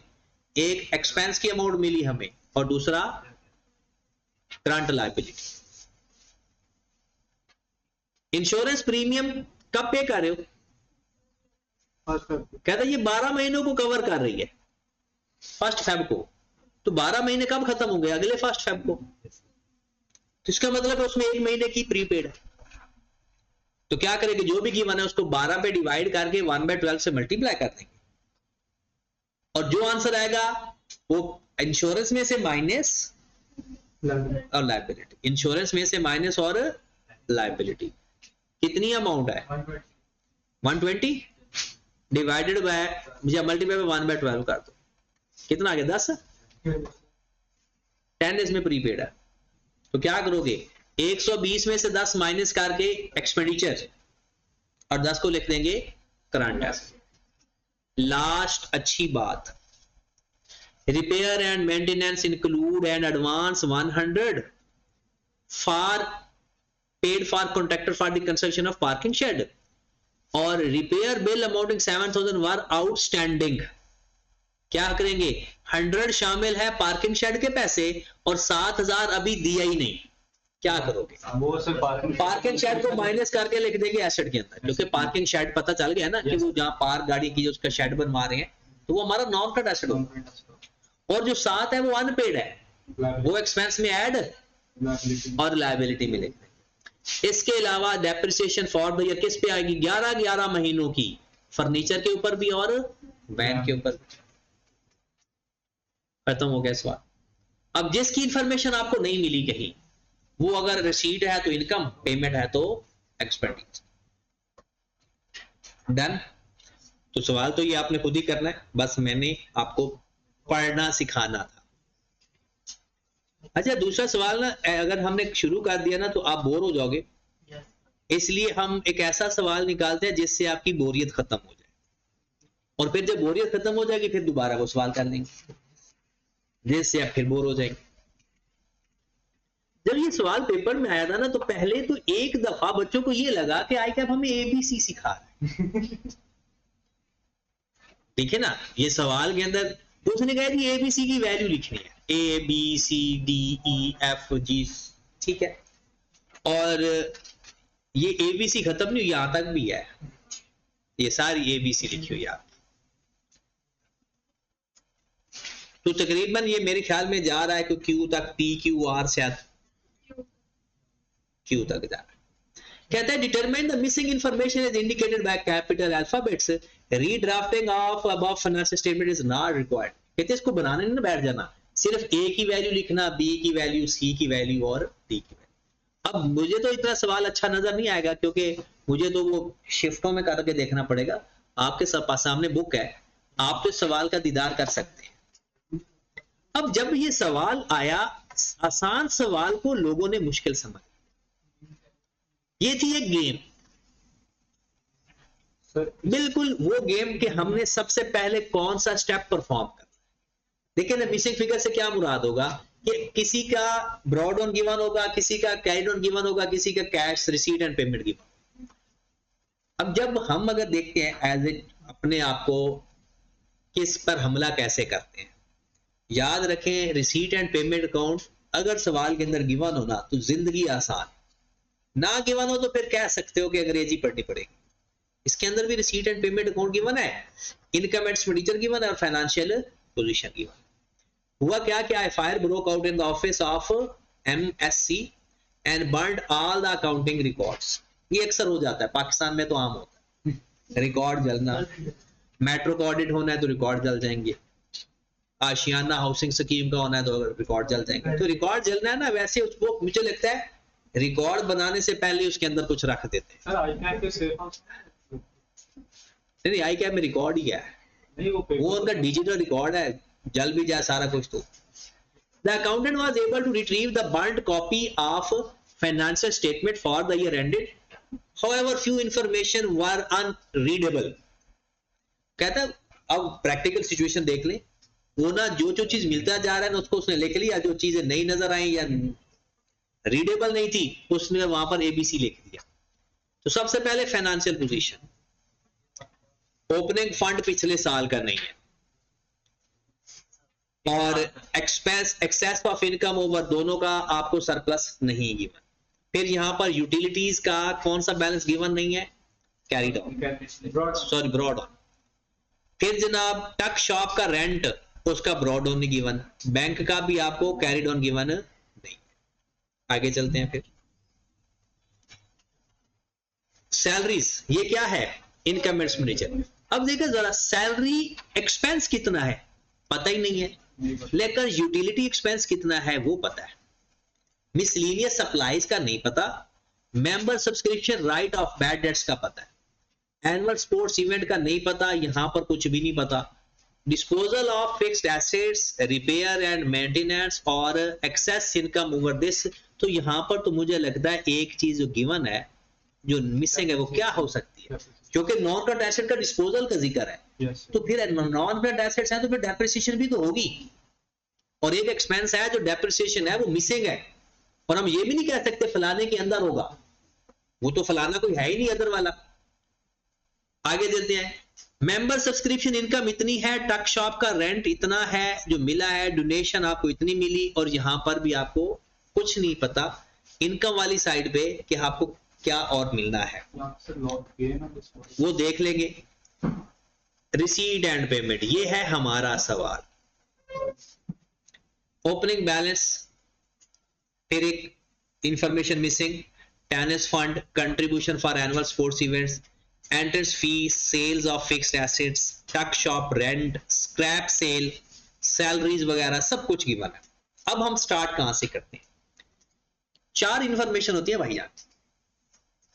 एक एक्सपेंस की अमाउंट मिली हमें, और दूसरा करंट लायबिलिटी। इंश्योरेंस प्रीमियम कब पे कर रहे हो, कहता है ये 12 महीनों को कवर कर रही है, 1 फेब को, तो 12 महीने कब खत्म होंगे, अगले 1 फेब को, तो इसका मतलब है उसमें 1 महीने की प्रीपेड है। तो क्या करेंगे, जो भी गिवन है उसको 12 पे डिवाइड करके 1/12 से मल्टीप्लाई कर देंगे, और जो आंसर आएगा वो इंश्योरेंस में से माइनस और लायबिलिटी, इंश्योरेंस में से माइनस और लायबिलिटी। कितनी अमाउंट है, 120 डिवाइडेड बाय, मुझे मल्टीप्लाई बाय 1/12 कर दो, कितना आ गया 10, 10 इसमें प्रीपेड है। तो क्या करोगे, 120 में से 10 माइनस करके एक्सपेंडिचर, और 10 को लिख देंगे करंट एसेट। लास्ट अच्छी बात, repair and maintenance include and advance 100 for paid for contractor for the construction of parking shed, और रिपेयर बिल अमाउंटिंग 7000 वर आउटस्टैंडिंग। क्या करेंगे, 100 शामिल है पार्किंग शेड के पैसे, और 7000 अभी दिया ही नहीं, क्या करोगे, वो से पार्किंग शेड को माइनस करके लिख देंगे एसेट के अंदर, क्योंकि पार्किंग शेड पता चल गया ना कि वो जहां पार्क गाड़ी की उसका शेड बनवा रहे हैं, तो वो हमारा नॉन करंट एसेट होगा, और जो 7 है वो अनपेड है, वो एक्सपेंस में ऐड और लायबिलिटी में लिख देंगे। इसके अलावा डेप्रिसिएशन फॉर द ईयर किस पे आएगी, 11 महीनों की, फर्नीचर के ऊपर भी और वैन के ऊपर। खत्म हो गया सवाल। अब जिसकी इंफॉर्मेशन आपको नहीं मिली कहीं, वो अगर रिसीट है तो इनकम, पेमेंट है तो एक्सपेंडिचर। डन। तो सवाल तो ये आपने खुद ही करना है, बस मैंने आपको पढ़ना सिखाना था। अच्छा, दूसरा सवाल ना, अगर हमने शुरू कर दिया ना तो आप बोर हो जाओगे, इसलिए हम एक ऐसा सवाल निकालते हैं जिससे आपकी बोरियत खत्म हो जाए, और फिर जब बोरियत खत्म हो जाएगी फिर दोबारा वो सवाल कर लेंगे, जिससे आप फिर बोर हो जाएंगे। जब ये सवाल पेपर में आया था ना, तो पहले तो एक दफा बच्चों को ये लगा कि आई कैप हमें ABC सिखा रहा है। ठीक है ना, ये सवाल के अंदर उसने कहा कि ABC की वैल्यू लिखनी है, ABCDEFG, ठीक है, और ये ABC खत्म नहीं हुई, यहां तक भी है, ये सारी ABC लिखी हुई है। तो तकरीबन ये मेरे ख्याल में जा रहा है कि Q तक, PQR शायद Q तक जा रहा है। कहता है determine the missing information is indicated by capital alphabets, redrafting of above financial statement is not required. कहते हैं इसको बनाने नहीं बैठ जाना, सिर्फ A की वैल्यू लिखना, B की वैल्यू, C की वैल्यू और D की वैल्यू। अब मुझे तो इतना सवाल अच्छा नजर नहीं आएगा, क्योंकि मुझे तो वो शिफ्टों में करके देखना पड़ेगा। आपके सामने बुक है, आप तो सवाल का दीदार कर सकते हैं। अब जब ये सवाल आया, आसान सवाल को लोगों ने मुश्किल समझ, ये थी एक गेम, बिल्कुल वो गेम के हमने सबसे पहले कौन सा स्टेप परफॉर्म करना। देखिए ना, मिसिंग फिगर से क्या मुराद होगा कि किसी का ब्रॉड ऑन गिवन होगा, किसी का कैरिड ऑन गिवन होगा, किसी का cash receipt and payment given. अब जब हम अगर देखते हैं एज ए अपने आप को किस पर हमला कैसे करते हैं, याद रखें रिसीट एंड पेमेंट अकाउंट अगर सवाल के अंदर गिवन हो ना तो जिंदगी आसान, ना गिवन हो तो फिर कह सकते हो कि अंग्रेजी पढ़नी पड़ेगी। इसके अंदर भी receipt and payment account given है, इनकम एंड एक्सपेंडिचर गिवन है और फाइनेंशियल पोजीशन गिवन। हुआ क्या कि fire broke out in the office of MSC and burned all the accounting records. ये अक्सर हो जाता है, पाकिस्तान में तो आम होता है, रिकॉर्ड जलना। मेट्रो का ऑडिट होना है तो रिकॉर्ड जल जाएंगे, आशियाना हाउसिंग स्कीम का होना है तो रिकॉर्ड जल जाएंगे। तो रिकॉर्ड जलना है ना, वैसे उसको मुझे लगता है रिकॉर्ड बनाने से पहले उसके अंदर कुछ रख देते हैं। नहीं, आई कैप में रिकॉर्ड ही है, वो उनका डिजिटल रिकॉर्ड है, जल भी जाए सारा कुछ। तो the accountant was able to retrieve the burned copy of financial statement for the year ended however few information were unreadable. कहता है अब प्रैक्टिकल सिचुएशन देख ले, वो ना जो जो चीज मिलता जा रहा है ना उसको उसने लिख लिया, जो चीजें नहीं नजर आई या रीडेबल नहीं थी उसने वहां पर एबीसी लिख दिया। तो सबसे पहले फाइनेंशियल पोजीशन, ओपनिंग फंड पिछले साल का नहीं है, और एक्सेस ऑफ इनकम ओवर दोनों का आपको सरप्लस नहीं गिवन। फिर यहां पर यूटिलिटीज का कौन सा बैलेंस गिवन नहीं है, carried on, sorry brought on. फिर जनाब टक शॉप का रेंट, उसका ब्रॉड ऑन नहीं गिवन, बैंक का भी आपको कैरीड ऑन गिवन नहीं। आगे चलते हैं। फिर सैलरीज, ये क्या है, इनकम एक्सपेंडिचर। अब देखो जरा, सैलरी एक्सपेंस कितना है पता ही नहीं है, लेकिन यूटिलिटी एक्सपेंस कितना है वो पता है, मिसलेनियस सप्लाईज का नहीं पता, member subscription right of bad debts का पता है, एनुअल स्पोर्ट्स इवेंट का नहीं पता, यहां पर कुछ भी नहीं पता, disposal of fixed assets, repair and maintenance और एक्सेस इनकम ओवर दिस। तो यहां पर तो मुझे लगता है एक चीज जो गिवन है जो मिसिंग है वो क्या हो सकती है, क्योंकि नॉन करंट एसेट का डिस्पोजल का जिक्र है, तो फिर नॉन करंट एसेट्स है तो फिर डेप्रिसिएशन भी तो होगी, और एक एक्सपेंस है जो डेप्रिसिएशन है वो मिसिंग है, और हम ये भी नहीं कह सकते फलाने के अंदर होगा, वो तो फलाना कोई है ही नहीं अदर वाला। आगे चलते हैं। मेंबर सब्सक्रिप्शन इनकम इतनी है, टक शॉप का रेंट इतना है जो मिला है, डोनेशन आपको इतनी मिली, और यहां पर भी आपको कुछ नहीं पता इनकम वाली साइड पे कि आपको क्या और मिलना है, वो देख लेंगे। रिसीट एंड पेमेंट, ये है हमारा सवाल। ओपनिंग बैलेंस, फिर एक information missing, tennis fund, contribution for annual sports events, entrance fees, sales of fixed assets, tuck shop rent, scrap sale, salaries वगैरह सब कुछ गिवन है। अब हम स्टार्ट कहां से करते हैं। 4 इंफॉर्मेशन होती है भैया,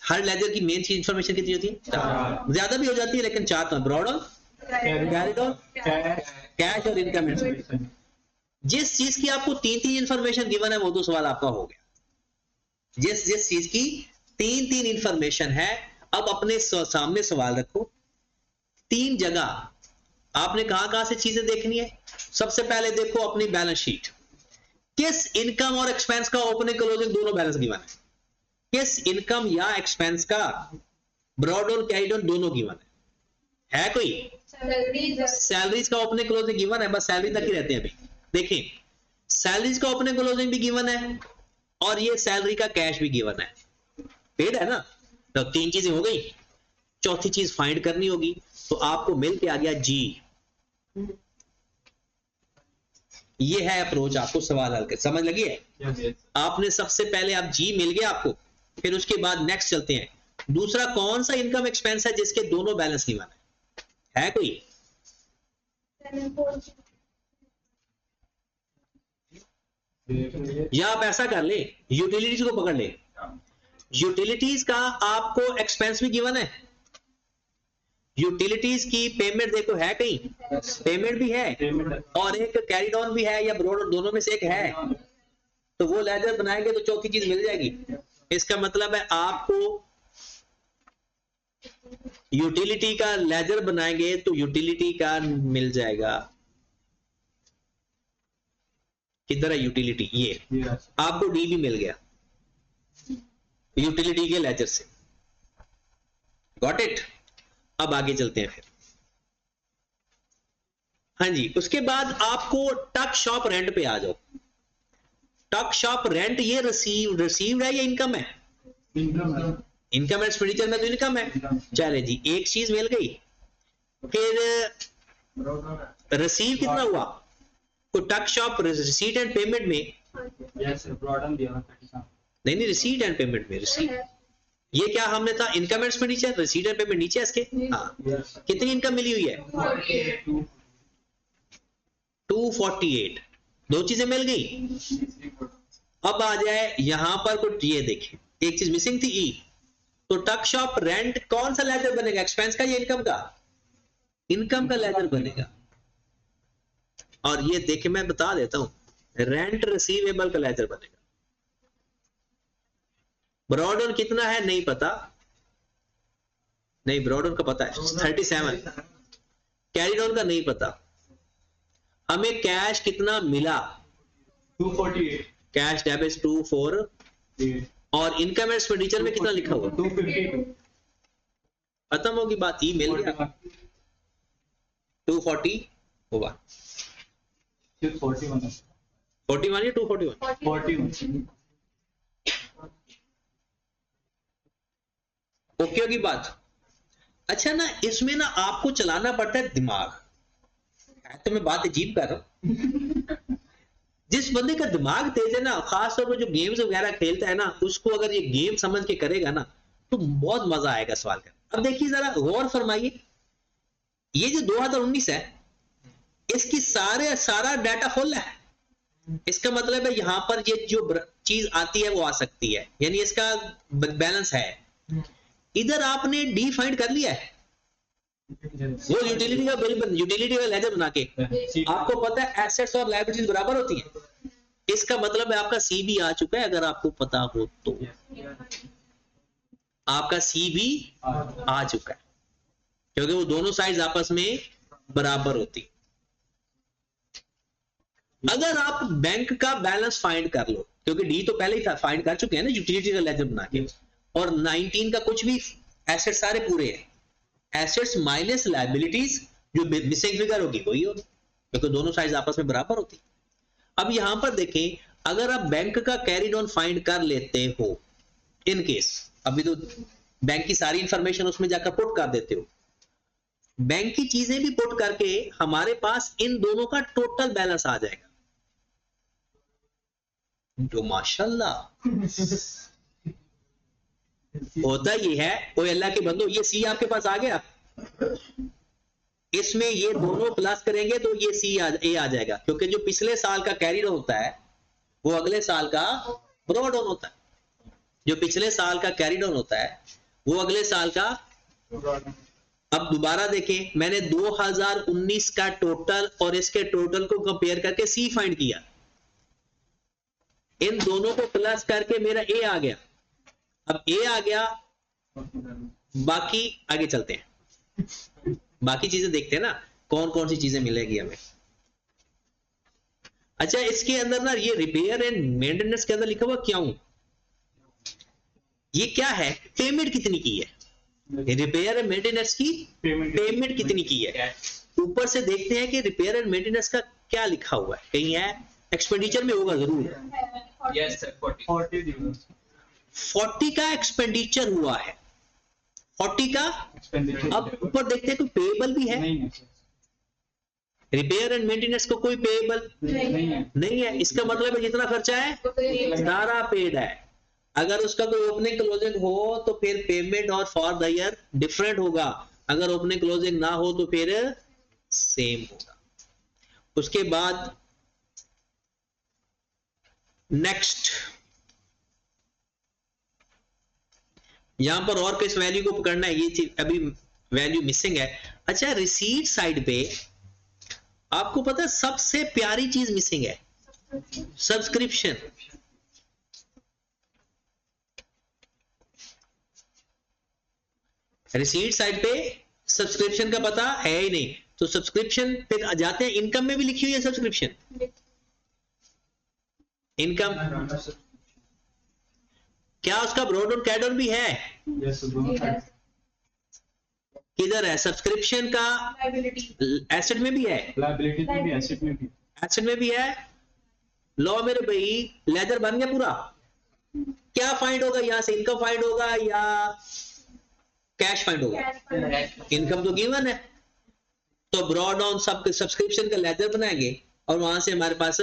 हर लेजर की मेन चीज इंफॉर्मेशन कितनी होती है, 4, ज्यादा भी हो जाती है लेकिन 4 तो brought on, carried on, cash और इनकम एक्सपेंस। जिस चीज की आपको 3 इंफॉर्मेशन गिवन है वो तो सवाल आपका हो गया। जिस चीज की 3 इंफॉर्मेशन है, अब अपने सामने सवाल रखो, 3 जगह आपने कहां से चीजें देखनी है। सबसे पहले देखो अपनी बैलेंस शीट, किस इनकम और एक्सपेंस का ओपनिंग क्लोजिंग दोनों बैलेंस गिवन है, किस इनकम या एक्सपेंस का ब्रॉड और कैरीड ऑन दोनों गिवन है कोई, सैलरीज का ओपनिंग क्लोजिंग गिवन है, बस सैलरी तक ही रहते हैं अभी। देखिए सैलरीज का ओपनिंग क्लोजिंग भी गिवन है, और ये सैलरी का कैश भी गिवन है, पेड है ना, तो 3 चीजें हो गई। चौथी चीज फाइंड करनी होगी, तो आपको मिल के आ गया जी। ये है अप्रोच, आपको सवाल हल कर समझ लगी है। आपने सबसे पहले आप जी मिल गया आपको, फिर उसके बाद नेक्स्ट चलते हैं। दूसरा कौन सा इनकम एक्सपेंस है जिसके दोनों बैलेंस गिवन है कोई, या आप ऐसा कर ले, यूटिलिटीज को पकड़ ले, यूटिलिटीज का आपको एक्सपेंस भी गिवन है, यूटिलिटीज की पेमेंट देखो है कहीं, पेमेंट भी है और एक कैरीड ऑन भी है या ब्रॉड, दोनों में से एक है, तो वो लेजर बनाएंगे तो चौथी चीज मिल जाएगी। इसका मतलब है आपको यूटिलिटी का लेजर बनाएंगे तो यूटिलिटी का मिल जाएगा, किधर है यूटिलिटी, ये आपको डी भी मिल गया यूटिलिटी के लेजर से, गॉट इट। अब आगे चलते हैं फिर। हाँ जी, उसके बाद आपको टक शॉप रेंट पे आ जाओ। टक शॉप रेंट ये रिसीव्ड है या इनकम है, इनकम एक्सपेंडिचर में तो इनकम है, चले जी एक चीज मिल गई। फिर रिसीव कितना हुआ, तो टक शॉप रिसीट एंड पेमेंट में नहीं रिसीट एंड पेमेंट में, रिसीट ये क्या हमने था, income expenditure, receipt and payment नीचे इसके। हाँ कितनी इनकम मिली हुई है, 248, 2 चीजें मिल गई। अब आ जाए यहां पर कुछ, ये देखें एक चीज मिसिंग थी ई, तो टक शॉप रेंट कौन सा लेजर बनेगा, एक्सपेंस का या इनकम का, इनकम का लेजर बनेगा। और ये देखिए मैं बता देता हूं, रेंट रिसीवेबल का लेजर बनेगा। ब्रॉड ऑन कितना है नहीं पता, नहीं, ब्रॉड ऑन का पता है 37, कैरी ऑन का नहीं पता। हमें कैश कितना मिला, 248, कैश डेबिट 248, और इनकम एंड एक्सपेंडिचर में कितना लिखा हुआ, 252, खत्म होगी बात, ही मिल गया 240 होगा, 41, 41 या 241, 41, ओके होगी बात। अच्छा ना, इसमें ना आपको चलाना पड़ता है दिमाग, तो मैं बात अजीब कर रहा हूं। जिस बंदे का दिमाग तेज है ना, खासतौर पर जो गेम्स वगैरह खेलता है ना, उसको अगर ये गेम समझ के करेगा ना तो बहुत मजा आएगा सवाल का। अब देखिए जरा गौर फरमाइए, ये जो 2019 है इसकी सारा डाटा फुल है, इसका मतलब है यहां पर ये जो चीज आती है वो आ सकती है, यानी इसका बैलेंस है। इधर आपने डी फाइंड कर लिया है, वो यूटिलिटी का बिल, यूटिलिटी का लेजर बना के, आपको पता है एसेट्स और लायबिलिटीज बराबर होती हैं, इसका मतलब है आपका सी भी आ चुका है, अगर आपको पता हो तो आपका सी भी आ चुका है, क्योंकि वो दोनों साइड्स आपस में बराबर होती। अगर आप बैंक का बैलेंस फाइंड कर लो, क्योंकि डी तो पहले ही फाइंड कर चुके हैं ना यूटिलिटी का लेजर बना के, और 19 का कुछ भी एसेट सारे पूरे हैं, एसेट्स माइनस लायबिलिटीज, जो मिसिंग फिगर होगी वही होगी, क्योंकि दोनों साइड्स आपस में बराबर होती। अब यहां पर देखें, अगर आप बैंक का कैरी ऑन फाइंड कर लेते हो, इन केस अभी तो बैंक की सारी इंफॉर्मेशन उसमें जाकर पुट कर देते हो, बैंक की चीजें भी पुट करके हमारे पास इन दोनों का टोटल बैलेंस आ जाएगा। तो माशाल्लाह होता ये है, कोई अल्लाह के बंदो, ये सी आपके पास आ गया, इसमें ये दोनों प्लस करेंगे तो ये सी ए आ जाएगा, क्योंकि जो पिछले साल का कैरी ऑन होता है वो अगले साल का ब्रॉड ऑन होता है, जो पिछले साल का कैरी ऑन होता है वो अगले साल का। अब दोबारा देखें, मैंने 2019 का टोटल और इसके टोटल को कंपेयर करके सी फाइंड किया, इन दोनों को प्लस करके मेरा ए आ गया। अब ए आ गया, बाकी आगे चलते हैं, बाकी चीजें देखते हैं ना कौन कौन सी चीजें मिलेगी हमें। अच्छा, इसके अंदर ना ये रिपेयर एंड मेंटेनेंस के अंदर लिखा हुआ क्यों, ये क्या है, पेमेंट कितनी की है, रिपेयर एंड मेंटेनेंस की पेमेंट कितनी की है। ऊपर से देखते हैं कि रिपेयर एंड मेंटेनेंस का क्या लिखा हुआ है, कहीं है एक्सपेंडिचर में होगा जरूर। यस सर, 40 40 का एक्सपेंडिचर हुआ है, 40 का। अब ऊपर देखते हैं कोई पेएबल भी है, नहीं है, रिपेयर एंड मेंटेनेंस को कोई पेएबल नहीं है, इसका मतलब है जितना खर्चा है सारा पेड है। अगर उसका कोई ओपनिंग क्लोजिंग हो तो फिर पेमेंट और फॉर द ईयर डिफरेंट होगा, अगर ओपनिंग क्लोजिंग ना हो तो फिर सेम होगा। उसके बाद नेक्स्ट, यहां पर और किस वैल्यू को पकड़ना है, ये चीज अभी वैल्यू मिसिंग है। अच्छा, रिसीट साइड पे आपको पता है सबसे प्यारी चीज मिसिंग है, सब्सक्रिप्शन। रिसीट साइड पे सब्सक्रिप्शन का पता है ही नहीं, तो सब्सक्रिप्शन पे जाते हैं, इनकम में भी लिखी हुई है सब्सक्रिप्शन, इनकम क्या उसका ब्रॉड ऑन कैड ऑन भी है, किधर है, सब्सक्रिप्शन का एसेट में भी है, लायबिलिटी में भी, एसेट में भी, एसेट में भी है। लो मेरे भाई, लेजर बन गया पूरा, क्या फाइंड होगा यहां से, इनकम फाइंड होगा या कैश फाइंड होगा, इनकम तो गिवन है, तो ब्रॉड ऑन सब सब्सक्रिप्शन का लेजर बनाएंगे और वहां से हमारे पास,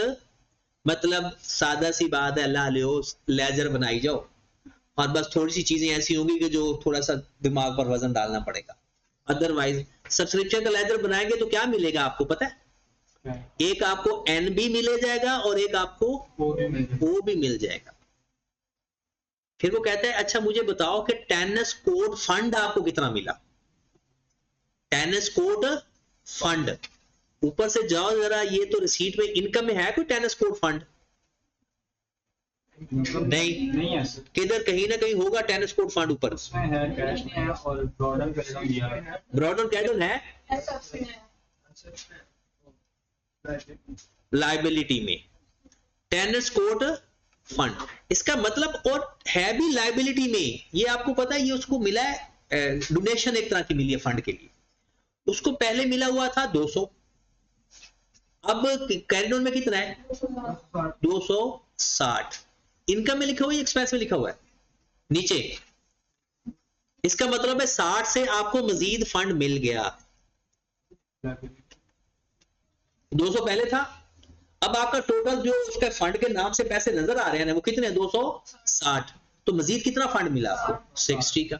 मतलब सादा सी बात है, अल्लाह लियो लेजर बनाई जाओ, और बस थोड़ी सी चीजें ऐसी होंगी कि जो थोड़ा सा दिमाग पर वजन डालना पड़ेगा, अदरवाइज सब्सक्रिप्शन का लेजर बनाएंगे तो क्या मिलेगा आपको पता है, एक आपको एन भी मिल जाएगा और एक आपको ओ भी मिल जाएगा। फिर वो कहता है अच्छा मुझे बताओ कि टेनिस कोड फंड आपको कितना मिला, टेनिस कोड फंड, ऊपर से जाओ जरा, ये तो रिसीट में इनकम में है कोई टेनिस कोड फंड, नहीं, नहीं है सर, किधर कहीं ना कहीं होगा टेनिस कोर्ट फंड ऊपर। उसमें है कैश में है और ब्रॉडर क्रेडिट दिया है। ब्रॉडर कैडल है लाइबिलिटी में, टेनिस कोर्ट फंड, इसका मतलब और है भी लाइबिलिटी में। ये आपको पता है, ये उसको मिला है डोनेशन एक तरह की मिली है फंड के लिए। उसको पहले मिला हुआ था 200, अब कैरिडोन में कितना है 260। इनकम में लिखा हुआ है, एक्सपेंस में लिखा हुआ है नीचे। इसका मतलब है 60 से आपको मजीद फंड मिल गया। 200 पहले था, अब आपका टोटल जो उसका फंड के नाम से पैसे नजर आ रहे हैं ना, वो कितने हैं 260। तो मजीद कितना फंड मिला आपको 60 का,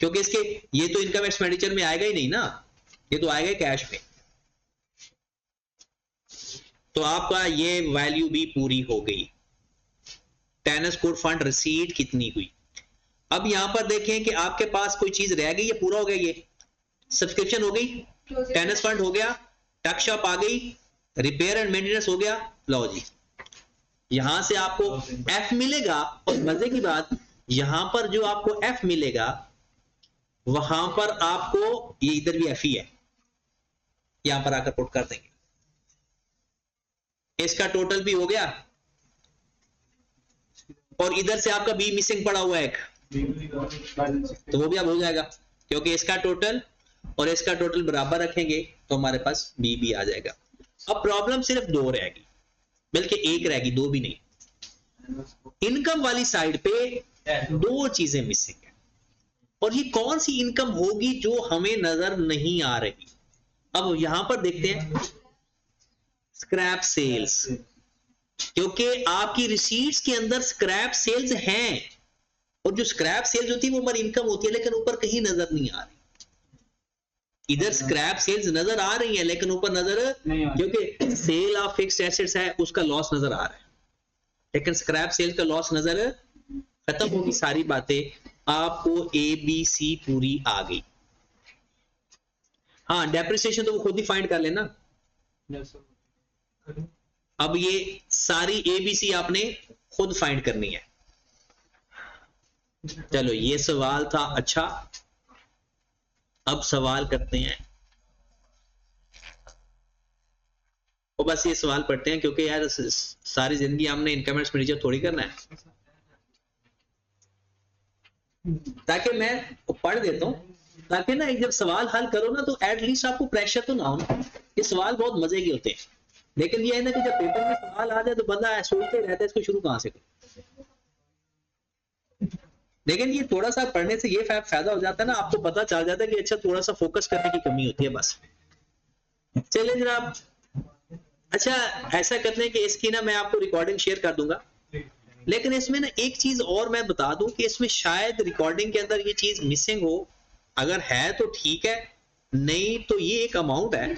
क्योंकि इसके ये तो इनकम एक्सपेंडिचर में आएगा ही नहीं ना, ये तो आएगा कैश में। तो आपका ये वैल्यू भी पूरी हो गई। टेनिस कोर्ट फंड रिसीट कितनी हुई। अब यहां पर देखें कि आपके पास कोई चीज रह गई, ये पूरा हो गया, ये सब्सक्रिप्शन हो गई, टेनिस फंड हो गया, टक शॉप आ गई, रिपेयर एंड मेंटेनेंस हो गया। लो जी, यहां से आपको एफ मिलेगा। और मजे की बात, यहां पर जो आपको एफ मिलेगा वहां पर आपको, ये इधर भी एफ ही है, यहां पर आकर पुट कर देंगे। इसका टोटल भी हो गया, और इधर से आपका बी मिसिंग पड़ा हुआ है एक, तो वो भी अब हो जाएगा, क्योंकि इसका टोटल और इसका टोटल बराबर रखेंगे तो हमारे पास बी भी आ जाएगा। अब प्रॉब्लम सिर्फ 2 रहेगी, बल्कि 1 रहेगी, 2 भी नहीं। इनकम वाली साइड पे 2 चीजें मिसिंग है, और ये कौन सी इनकम होगी जो हमें नजर नहीं आ रही। अब यहां पर देखते हैं स्क्रैप सेल्स, क्योंकि आपकी रिसीट्स के अंदर स्क्रैप सेल्स हैं, और जो स्क्रैप सेल्स होती है वो हमारी इनकम होती है, लेकिन ऊपर कहीं नजर नहीं आ रही। इधर स्क्रैप सेल्स नजर आ रही है लेकिन ऊपर नजर नहीं आ रही, क्योंकि सेल ऑफ फिक्स्ड एसेट्स है, उसका लॉस नजर आ रहा है, लेकिन स्क्रैप सेल्स का लॉस नजर खत्म होगी। सारी बातें आपको ए बी सी पूरी आ गई। हाँ, डेप्रिसिएशन तो वो खुद ही फाइंड कर लेना। अब ये सारी ए बी सी आपने खुद फाइंड करनी है। चलो, ये सवाल था। अच्छा, अब सवाल करते हैं, और बस ये सवाल पढ़ते हैं, क्योंकि यार सारी जिंदगी हमने इनकम एक्सपेंडिचर थोड़ी करना है। ताकि मैं पढ़ देता हूं, ताकि ना जब सवाल हल करो ना तो एटलीस्ट आपको प्रेशर तो ना हो ना। ये सवाल बहुत मजे के होते हैं, लेकिन ये है ना कि जब पेपर में सवाल आ जाए तो बंदा सोचते रहता है इसको शुरू कहां से करूं। लेकिन ये थोड़ा सा पढ़ने से ये फायदा हो जाता है ना, आपको पता चल जाता है कि अच्छा थोड़ा सा फोकस करने की कमी होती है बस। चलिए जनाब, अच्छा ऐसा करते हैं कि इसकी ना मैं आपको रिकॉर्डिंग शेयर कर दूंगा, लेकिन इसमें ना एक चीज और मैं बता दूं कि इसमें शायद रिकॉर्डिंग के अंदर ये चीज मिसिंग हो। अगर है तो ठीक है, नहीं तो ये एक अमाउंट है,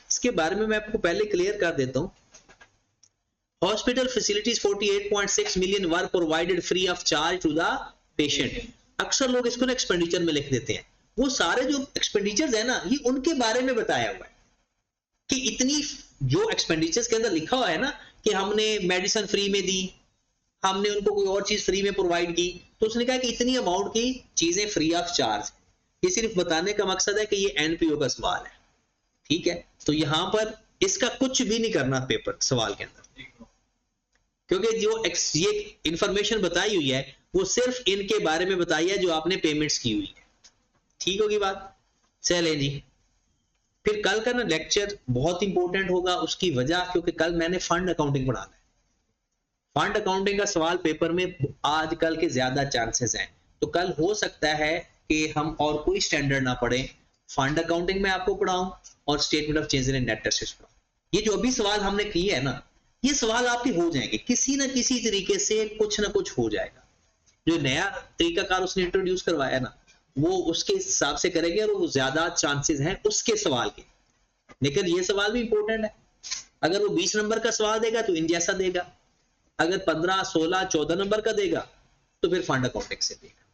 इसके बारे में मैं आपको पहले क्लियर कर देता हूं। Hospital facilities 48.6 million were provided free of charge to the patient. अक्सर लोग इसको ना एक्सपेंडिचर में लिख देते हैं, वो सारे जो एक्सपेंडिचर्स है ना, ये उनके बारे में बताया हुआ है कि इतनी जो एक्सपेंडिचर्स के अंदर लिखा हुआ है ना कि हमने मेडिसिन फ्री में दी, हमने उनको कोई और चीज फ्री में प्रोवाइड की, तो उसने कहा कि इतनी अमाउंट की चीजें फ्री ऑफ चार्ज। ये सिर्फ बताने का मकसद है कि ये एनपीओ का सवाल है, ठीक है। तो यहां पर इसका कुछ भी नहीं करना पेपर सवाल के अंदर, क्योंकि जो ये इंफॉर्मेशन बताई हुई है वो सिर्फ इनके बारे में बताई है जो आपने पेमेंट्स की हुई है। ठीक होगी बात। चले जी, फिर कल का ना लेक्चर बहुत इंपॉर्टेंट होगा। उसकी वजह, क्योंकि कल मैंने फंड अकाउंटिंग पढ़ाना है। फंड अकाउंटिंग का सवाल पेपर में आजकल के ज्यादा चांसेस हैं, तो कल हो सकता है कि हम और कोई स्टैंडर्ड ना पढ़े, फंड अकाउंटिंग में आपको पढ़ाऊं और statement of change in net assets पढ़ाऊं। ये जो अभी सवाल हमने किए है ना, ये सवाल आपके हो जाएंगे, किसी ना किसी तरीके से कुछ ना कुछ हो जाएगा। जो नया तरीकाकार उसने इंट्रोड्यूस करवाया ना, वो उसके हिसाब से करेंगे और वो ज्यादा चांसेस हैं उसके सवाल के। लेकिन ये सवाल भी इंपॉर्टेंट है। अगर वो 20 नंबर का सवाल देगा तो इन जैसा देगा, अगर 15, 16, 14 नंबर का देगा तो फिर फंड अकाउंटिंग से देगा।